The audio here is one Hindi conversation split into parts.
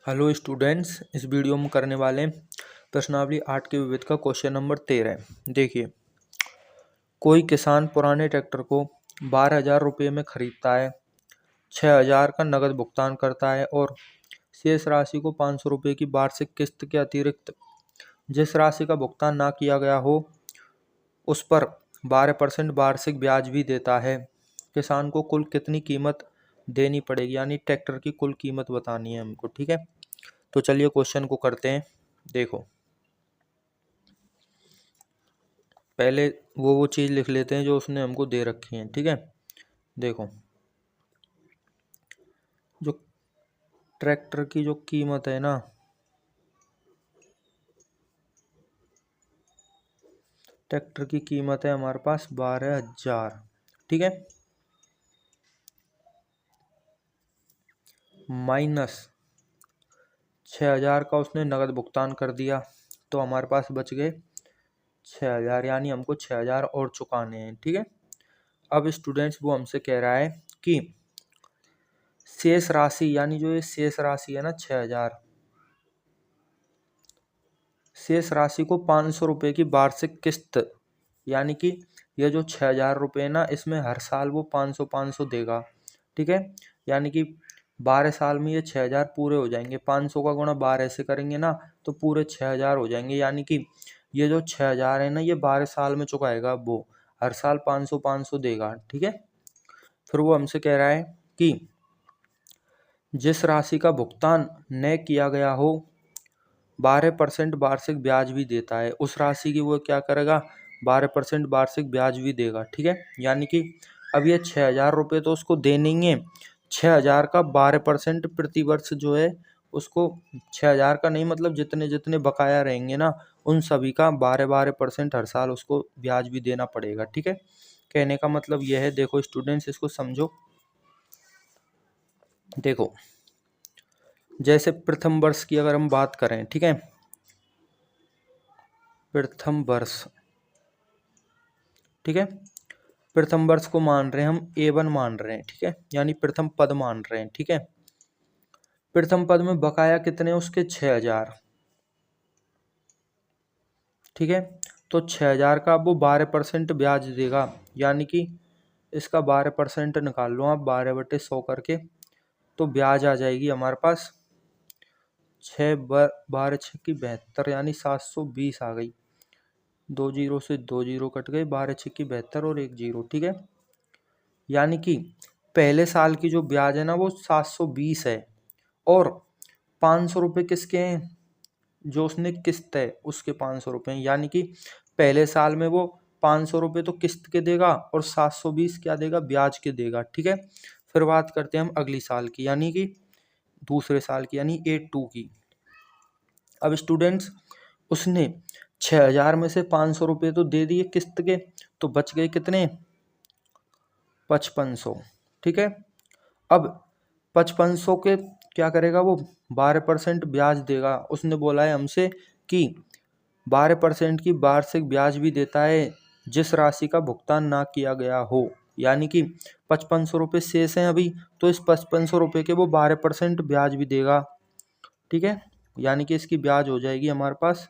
हेलो स्टूडेंट्स, इस वीडियो में करने वाले हैं प्रश्नावली 8 के विविध का क्वेश्चन नंबर 13। देखिए, कोई किसान पुराने ट्रैक्टर को 12,000 रुपये में खरीदता है, 6,000 का नगद भुगतान करता है और शेष राशि को 500 रुपये की वार्षिक किस्त के अतिरिक्त जिस राशि का भुगतान ना किया गया हो उस पर 12% वार्षिक ब्याज भी देता है। किसान को कुल कितनी कीमत देनी पड़ेगी, यानी ट्रैक्टर की कुल कीमत बतानी है हमको। ठीक है, तो चलिए क्वेश्चन को करते हैं। देखो, पहले वो चीज़ लिख लेते हैं जो उसने हमको दे रखी है। ठीक है, देखो, जो ट्रैक्टर की जो कीमत है ना, ट्रैक्टर की कीमत है हमारे पास 12,000। ठीक है, माइनस 6,000 का उसने नगद भुगतान कर दिया, तो हमारे पास बच गए 6,000, यानी हमको 6,000 और चुकाने हैं। ठीक है, अब स्टूडेंट्स वो हमसे कह रहा है कि शेष राशि, यानी जो ये शेष राशि है ना 6,000, शेष राशि को 500 रुपये की वार्षिक किस्त, यानी कि ये जो 6,000 रुपये ना, इसमें हर साल वो 500 देगा। ठीक है, यानी कि 12 साल में ये 6,000 पूरे हो जाएंगे। 500 का गुणा 12 से करेंगे ना तो पूरे 6,000 हो जाएंगे, यानी कि ये जो 6,000 है ना, ये 12 साल में चुकाएगा, वो हर साल 500 देगा। ठीक है, फिर वो हमसे कह रहा है कि जिस राशि का भुगतान न किया गया हो 12% वार्षिक ब्याज भी देता है, उस राशि की वो क्या करेगा, 12% वार्षिक ब्याज भी देगा। ठीक है, यानी कि अब ये 6,000 रुपये तो उसको देने ही है, 6,000 का 12% प्रति वर्ष जो है उसको, 6,000 का नहीं, मतलब जितने जितने बकाया रहेंगे ना उन सभी का 12% हर साल उसको ब्याज भी देना पड़ेगा। ठीक है, कहने का मतलब यह है, देखो स्टूडेंट्स इसको समझो। देखो, जैसे प्रथम वर्ष की अगर हम बात करें, ठीक है, प्रथम वर्ष, ठीक है, प्रथम वर्ष को मान रहे हैं हम A1 मान रहे हैं। ठीक है, यानी प्रथम पद मान रहे हैं। ठीक है, प्रथम पद में बकाया कितने उसके 6,000। ठीक है, तो 6,000 का वो 12% ब्याज देगा, यानी कि इसका 12% निकाल लो आप 12/100 करके, तो ब्याज आ जाएगी हमारे पास 6 12 6 72, यानी 720 आ गई। 2 जीरो से 2 जीरो कट गए, 12 6 72 और 1 जीरो। ठीक है, यानी कि पहले साल की जो ब्याज है ना वो 720 है और 500 रुपये किसके हैं, जो उसने किस्त है उसके 500 रुपये हैं, यानी कि पहले साल में वो 500 रुपये तो किस्त के देगा और 720 क्या देगा, ब्याज के देगा। ठीक है, फिर बात करते हैं हम अगली साल की, यानी कि दूसरे साल की, यानी A2 की। अब स्टूडेंट्स उसने 6,000 में से 500 रुपये तो दे दिए किस्त के, तो बच गए कितने, 5500। ठीक है, अब 5500 के क्या करेगा वो, 12% ब्याज देगा। उसने बोला है हमसे कि 12% की वार्षिक ब्याज भी देता है जिस राशि का भुगतान ना किया गया हो, यानी कि 5500 रुपये शेष हैं अभी, तो इस 5500 रुपये के वो 12% ब्याज भी देगा। ठीक है, यानी कि इसकी ब्याज हो जाएगी हमारे पास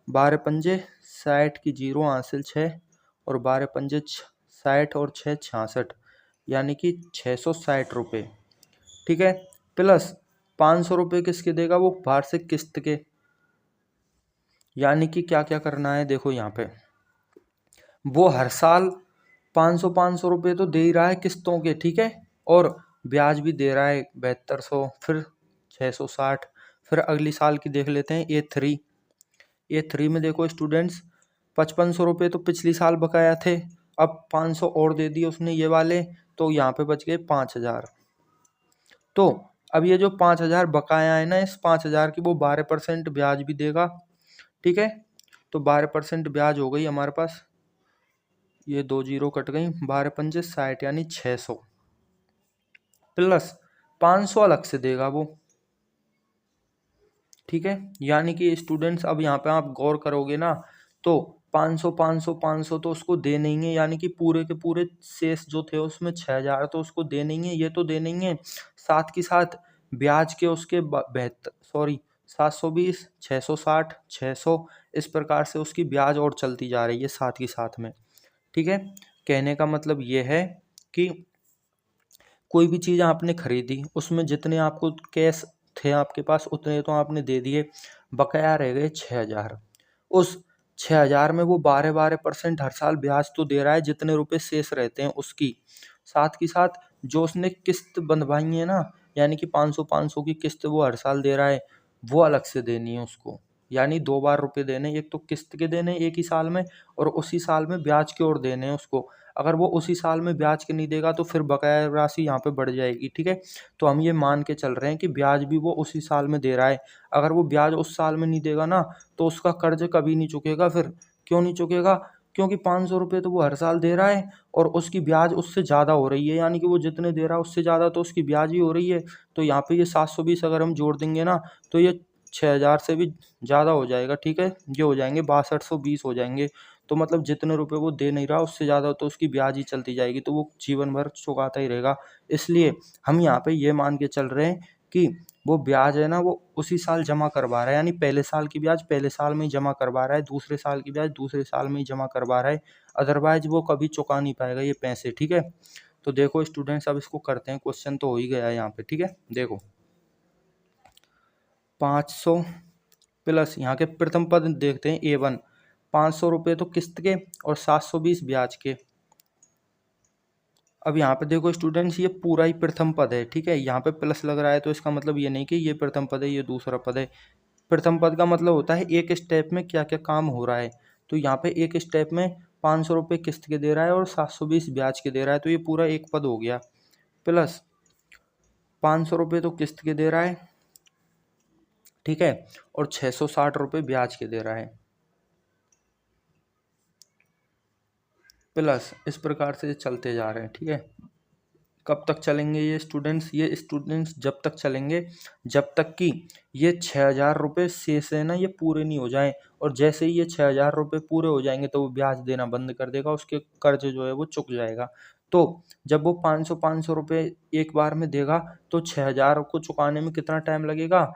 12 पंजे 60 की जीरो हासिल 6 और 12 पंजे 60 और 6 66, यानी कि 660 रुपये। ठीक है, प्लस 500 रुपये किसके देगा, वो वार्षिक किस्त के, यानी कि क्या क्या करना है, देखो यहाँ पे वो हर साल 500 रुपये तो दे ही रहा है किस्तों के। ठीक है, और ब्याज भी दे रहा है 7200, फिर 660, फिर अगली साल की देख लेते हैं A3 में। देखो स्टूडेंट्स 5500 रुपये तो पिछली साल बकाया थे, अब 500 और दे दिए उसने ये वाले, तो यहाँ पे बच गए 5,000। तो अब ये जो 5,000 बकाया है ना, इस 5,000 की वो 12% ब्याज भी देगा। ठीक है, तो 12% ब्याज हो गई हमारे पास, ये 2 जीरो कट गई, 12 पंजे 60 यानी 600, प्लस 500 अलग से देगा वो। ठीक है, यानी कि स्टूडेंट्स अब यहाँ पे आप गौर करोगे ना, तो 500 तो उसको दे नहीं है, यानी कि पूरे के पूरे शेष जो थे उसमें 6,000 तो उसको दे नहीं है, ये तो दे नहीं है, साथ के साथ ब्याज के उसके 720, 660, 600 इस प्रकार से उसकी ब्याज और चलती जा रही है साथ ही साथ में। ठीक है, कहने का मतलब ये है कि कोई भी चीज़ आपने खरीदी, उसमें जितने आपको कैश थे आपके पास उतने तो आपने दे दिए, बकाया रह गए 6,000। उस 6,000 में वो 12% हर साल ब्याज तो दे रहा है, जितने रुपए शेष रहते हैं उसकी। साथ ही साथ जो उसने किस्त बंधवाई है ना, यानी कि 500-500 की किस्त वो हर साल दे रहा है, वो अलग से देनी है उसको। यानी 2 बार रुपए देने, एक तो किस्त के देने एक ही साल में, और उसी साल में ब्याज के और देने हैं उसको। अगर वो उसी साल में ब्याज के नहीं देगा तो फिर बकाया राशि यहाँ पे बढ़ जाएगी। ठीक है, तो हम ये मान के चल रहे हैं कि ब्याज भी वो उसी साल में दे रहा है। अगर वो ब्याज उस साल में नहीं देगा ना, तो उसका कर्ज कभी नहीं चुकेगा। फिर क्यों नहीं चुकेगा? क्योंकि 500 रुपये तो वो हर साल दे रहा है और उसकी ब्याज उससे ज़्यादा हो रही है, यानी कि वो जितने दे रहा है उससे ज़्यादा तो उसकी ब्याज ही हो रही है। तो यहाँ पे ये 720 अगर हम जोड़ देंगे ना, तो ये 6,000 से भी ज़्यादा हो जाएगा। ठीक है, ये हो जाएंगे 6220 हो जाएंगे। तो मतलब जितने रुपए वो दे नहीं रहा उससे ज़्यादा तो उसकी ब्याज ही चलती जाएगी, तो वो जीवन भर चुकाता ही रहेगा। इसलिए हम यहाँ पे ये मान के चल रहे हैं कि वो ब्याज है ना, वो उसी साल जमा करवा रहा है, यानी पहले साल की ब्याज पहले साल में ही जमा करवा रहा है, दूसरे साल की ब्याज दूसरे साल में ही जमा करवा रहा है। अदरवाइज वो कभी चुका नहीं पाएगा ये पैसे। ठीक है, तो देखो स्टूडेंट्स, अब इसको करते हैं, क्वेश्चन तो हो ही गया है यहाँ पे। ठीक है, देखो 500 प्लस यहाँ के प्रथम पद देखते हैं A1, 500 रुपये तो किस्त के और 720 ब्याज के। अब यहाँ पे देखो स्टूडेंट्स, ये पूरा ही प्रथम पद है। ठीक है, यहाँ पे प्लस लग रहा है तो इसका मतलब ये नहीं कि ये प्रथम पद है ये दूसरा पद है। प्रथम पद का मतलब होता है एक स्टेप में क्या क्या काम हो रहा है। तो यहाँ पे एक स्टेप में 500 रुपये किस्त के दे रहा है और 720 ब्याज के दे रहा है, तो ये पूरा एक पद हो गया। प्लस 500 रुपये तो किस्त के दे रहा है, ठीक है, और 660 रुपये ब्याज के दे रहा है। प्लस इस प्रकार से चलते जा रहे हैं। ठीक है, कब तक चलेंगे ये स्टूडेंट्स? ये स्टूडेंट्स जब तक चलेंगे जब तक कि ये 6,000 रुपये शेष है ना, ये पूरे नहीं हो जाएं। और जैसे ही ये 6,000 रुपये पूरे हो जाएंगे तो वो ब्याज देना बंद कर देगा, उसके कर्ज जो है वो चुक जाएगा। तो जब वो 500-500 रुपये एक बार में देगा तो 6,000 को चुकाने में कितना टाइम लगेगा?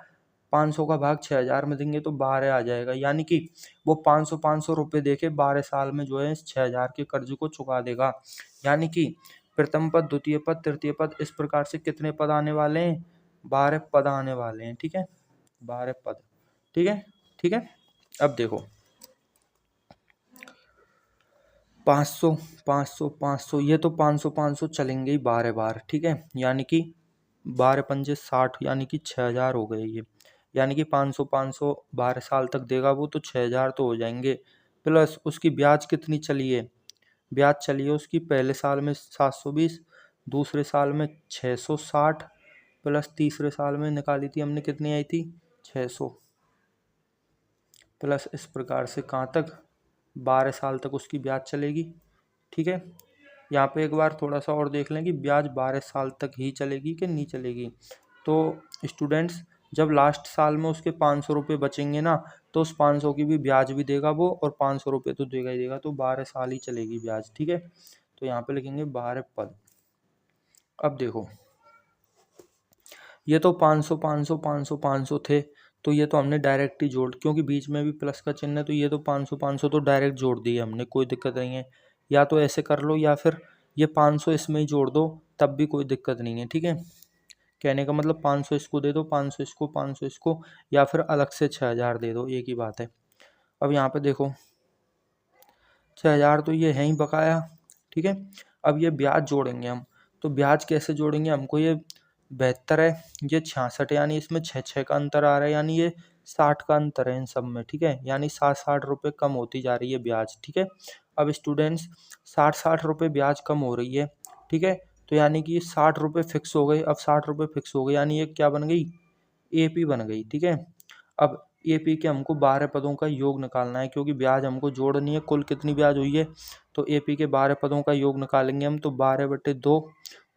500 का भाग 6,000 में देंगे तो 12 आ जाएगा, यानी कि वो 500-500 रुपये दे के 12 साल में जो है इस 6,000 के कर्ज को चुका देगा। यानी कि प्रथम पद, द्वितीय पद, तृतीय पद, इस प्रकार से कितने पद आने वाले हैं? 12 पद आने वाले हैं। ठीक है, 12 पद। ठीक है, ठीक है। अब देखो 500 500 500, ये तो 500 500 चलेंगे ही 12 बार। ठीक है, यानी कि 12 पंजे 60, यानी कि 6,000 हो गए ये। यानी कि 500 500 12 साल तक देगा वो, तो 6,000 तो हो जाएंगे। प्लस उसकी ब्याज कितनी चली है? ब्याज चली है उसकी पहले साल में 720, दूसरे साल में 660, प्लस तीसरे साल में निकाली थी हमने, कितनी आई थी? 600। प्लस इस प्रकार से कहाँ तक? 12 साल तक उसकी ब्याज चलेगी। ठीक है, यहाँ पे एक बार थोड़ा सा और देख लें कि ब्याज 12 साल तक ही चलेगी कि नहीं चलेगी। तो स्टूडेंट्स, जब लास्ट साल में उसके 500 रुपये बचेंगे ना, तो उस 500 की भी ब्याज भी देगा वो, और 500 रुपये तो देगा ही देगा, तो 12 साल ही चलेगी ब्याज। ठीक है, तो यहाँ पे लिखेंगे 12 पद। अब देखो, ये तो 500 500 500 500 थे, तो ये तो हमने डायरेक्ट ही जोड़, क्योंकि बीच में भी प्लस का चिन्ह है, तो ये तो 500 500 तो डायरेक्ट जोड़ दिए हमने, कोई दिक्कत नहीं है। या तो ऐसे कर लो, या फिर ये 500 इसमें ही जोड़ दो, तब भी कोई दिक्कत नहीं है। ठीक है, कहने का मतलब 500 इसको दे दो, 500 इसको, 500 इसको, या फिर अलग से 6,000 दे दो, एक ही बात है। अब यहाँ पे देखो 6,000 तो ये है ही बकाया। ठीक है, अब ये ब्याज जोड़ेंगे हम, तो ब्याज कैसे जोड़ेंगे? हमको ये 72 है, ये 66, यानी इसमें 6 का अंतर आ रहा है, यानी ये 60 का अंतर है इन सब में। ठीक है, यानी 60 रुपये कम होती जा रही है ब्याज। ठीक है, अब स्टूडेंट्स 60 रुपये ब्याज कम हो रही है। ठीक है, तो यानी कि 60 रुपये फिक्स हो गए। अब 60 रुपये फिक्स हो गए, यानी ये क्या बन गई? AP बन गई। ठीक है, अब AP के हमको 12 पदों का योग निकालना है, क्योंकि ब्याज हमको जोड़नी है। कुल कितनी ब्याज हुई है? तो AP के 12 पदों का योग निकालेंगे हम, तो 12/2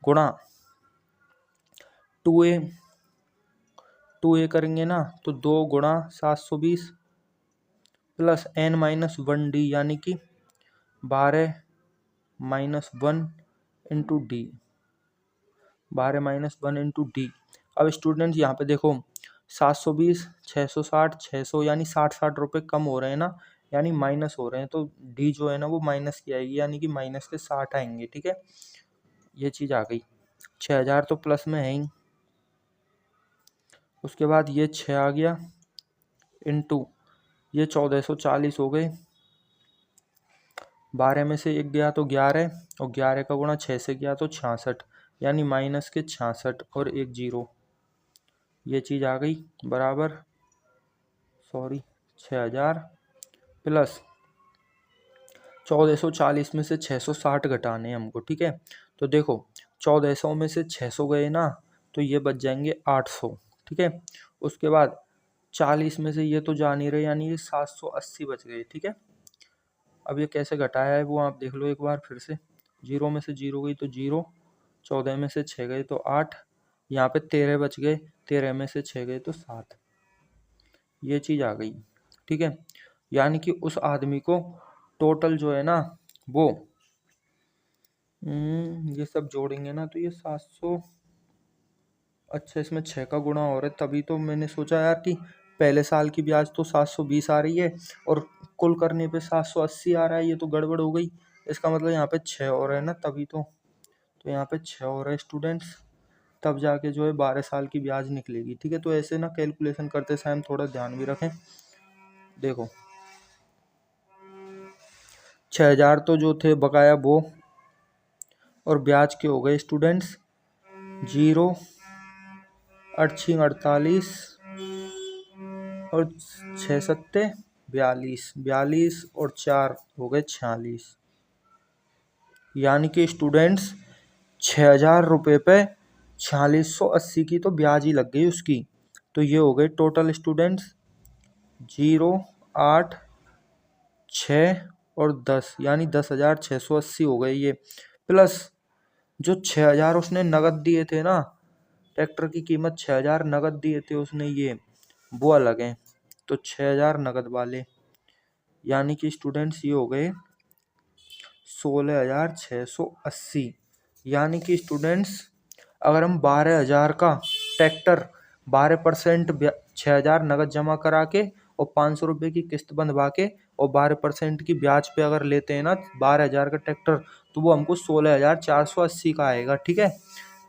गुणा 2A करेंगे ना, तो 2 गुणा 720 प्लस n-1D, यानी कि 12 - 1 इंटू डी, 12 - 1 इंटू डी। अब स्टूडेंट्स यहाँ पे देखो 720, 660, 600 यानी 60 रुपये कम हो रहे हैं ना, यानी माइनस हो रहे हैं, तो डी जो है ना वो माइनस की आएगी, यानी कि माइनस के 60 आएंगे। ठीक है, ये चीज़ आ गई। 6000 तो प्लस में है ही, उसके बाद ये 6 आ गया इंटू ये 1440 हो गए। 12 में से 1 गया तो 11, और 11 का गुणा 6 से गया तो 66, यानी माइनस के 66 और 1 जीरो, ये चीज़ आ गई बराबर 6000 प्लस 1440 में से 660 घटाने हैं हमको। ठीक है, तो देखो 1400 में से 600 गए ना, तो ये बच जाएंगे 800। ठीक है, उसके बाद 40 में से ये तो जा नहीं रहे, यानी ये 780 बच गए। ठीक है, अब ये कैसे घटाया है वो आप देख लो एक बार फिर से। 0 में से 0 गई तो 0, 14 में से 6 गए तो 8, यहाँ पे 13 बच गए, 13 में से 6 गए तो 7, ये चीज़ आ गई। ठीक है, यानी कि उस आदमी को टोटल जो है ना वो ये सब जोड़ेंगे ना तो ये 700, अच्छा इसमें 6 का गुणा हो रहा है, तभी तो मैंने सोचा यार कि पहले साल की ब्याज तो 720 आ रही है और कुल करने पे 780 आ रहा है, ये तो गड़बड़ हो गई। इसका मतलब यहाँ पे 6 और है ना, तभी तो यहाँ पे 6 और है स्टूडेंट्स, तब जाके जो है 12 साल की ब्याज निकलेगी। ठीक है, तो ऐसे ना कैलकुलेशन करते समय थोड़ा ध्यान भी रखें। देखो 6000 तो जो थे बकाया वो, और ब्याज के हो गए स्टूडेंट्स 0, 48 और 6 सत्ते 42, 42 और 4 हो गए 46, यानी कि स्टूडेंट्स 6000 रुपये पे 4680 की तो ब्याज ही लग गई उसकी। तो ये हो गए टोटल स्टूडेंट्स 0, 8, 6 और 10, यानी 10,680 हो गए ये, प्लस जो 6000 उसने नगद दिए थे ना, ट्रैक्टर की कीमत 6000 नगद दिए थे उसने, ये वो अलग हैं, तो 6000 नगद वाले, यानी कि स्टूडेंट्स ये हो गए 16,680। यानी कि स्टूडेंट्स अगर हम 12,000 का ट्रैक्टर 12% 6000 नगद जमा करा के और 500 रुपये की किस्त बंधवा के और 12% की ब्याज पे अगर लेते हैं ना 12,000 का ट्रैक्टर, तो वो हमको 16,480 का आएगा। ठीक है,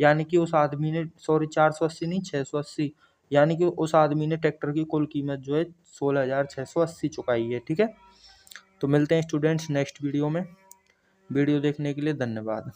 यानी कि उस आदमी ने 480 नहीं 680, यानी कि उस आदमी ने ट्रैक्टर की कुल कीमत जो है 16,680 चुकाई है। ठीक है, तो मिलते हैं स्टूडेंट्स नेक्स्ट वीडियो में। वीडियो देखने के लिए धन्यवाद।